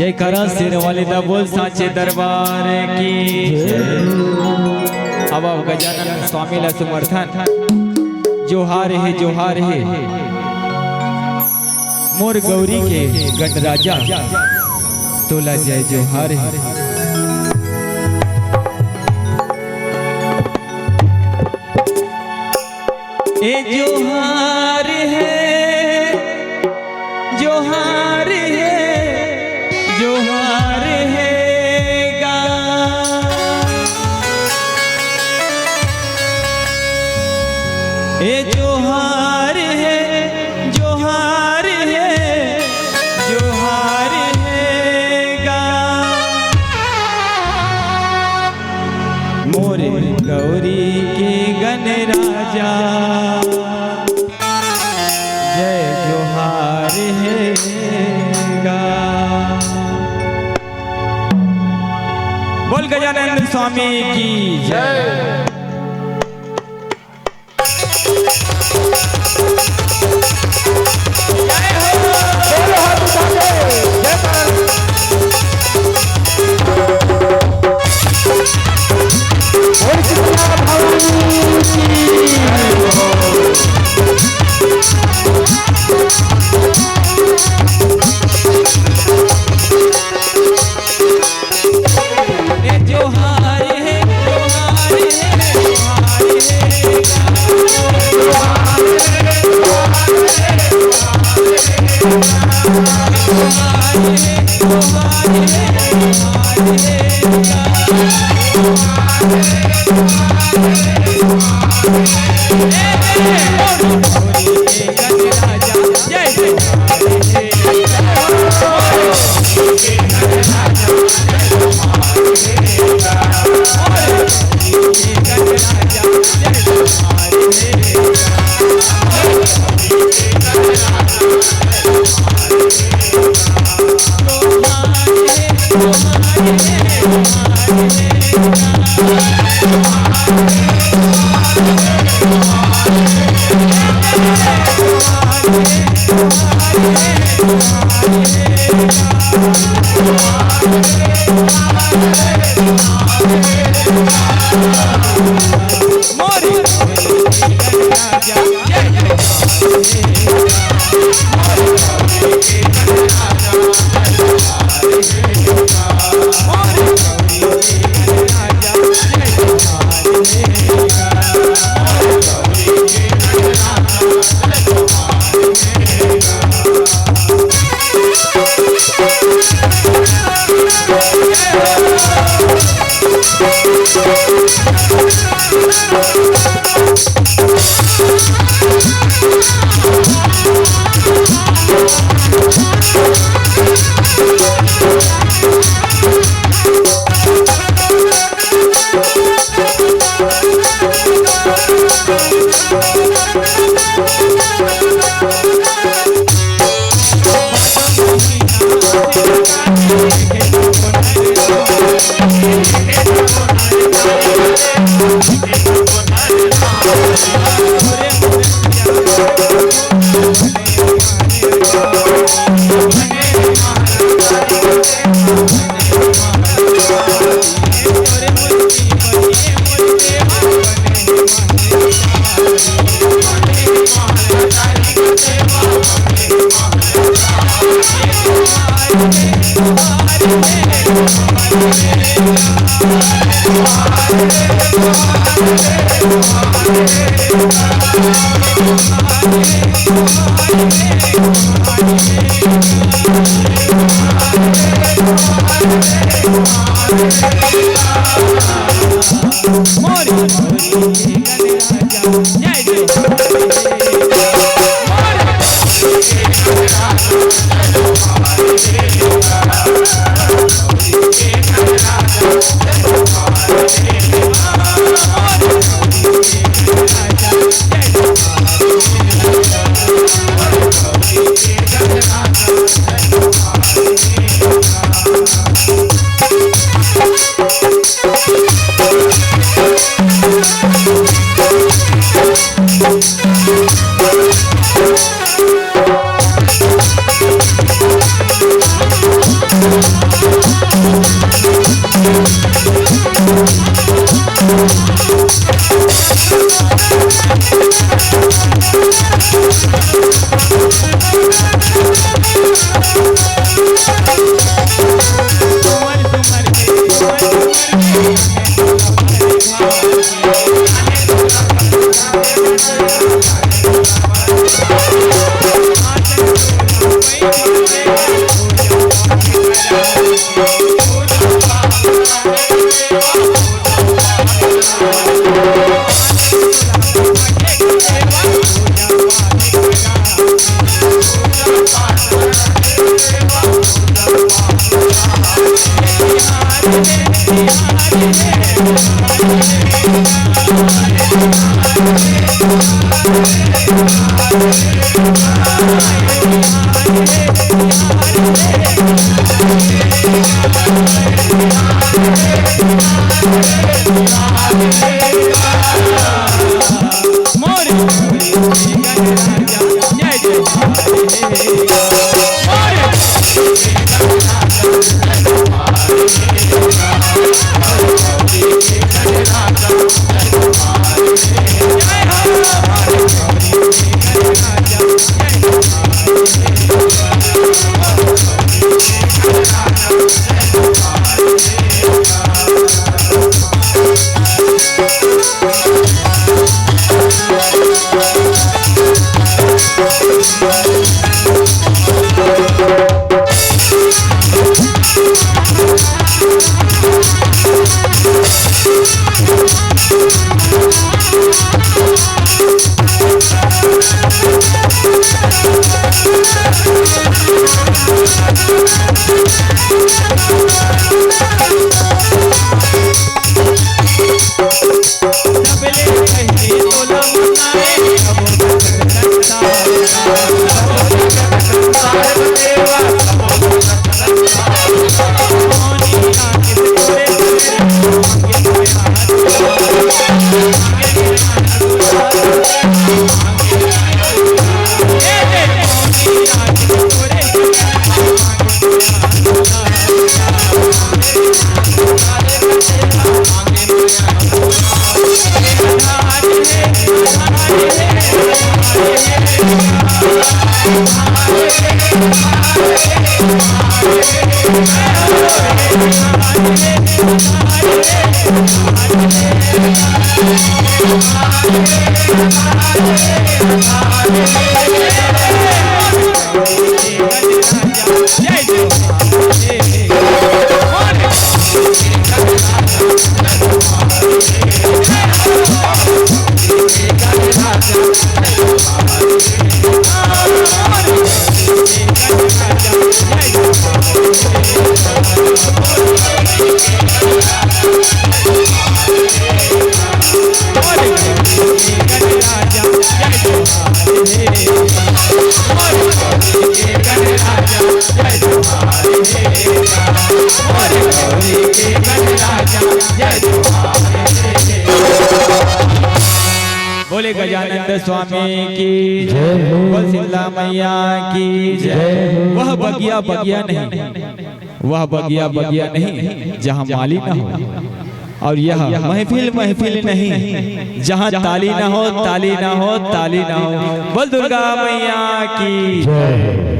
जयकारा शेरवाले दा बोल साचे दरबार की अब गजानन स्वामीला समर्थन जोहार है मोर गौरी के गणराजा तोला जय जोहार है। ए जोहार है जोहार है जोहार है गा ए जोहार है जोहार है जोहार है गा मोरे गौरी के गणराजा जय जोहार है गा। बोल गजानन स्वामी की जय। जय बोले गजानंद स्वामी की जय, बोल शीतला मैया की जय। वह बगिया बगिया नहीं, वह बगिया बगिया नहीं जहाँ माली ना हो, और यह महफिल महफिल नहीं जहाँ ताली ना हो, ताली ना हो, ताली ना हो। बोल दुर्गा मैया की जय।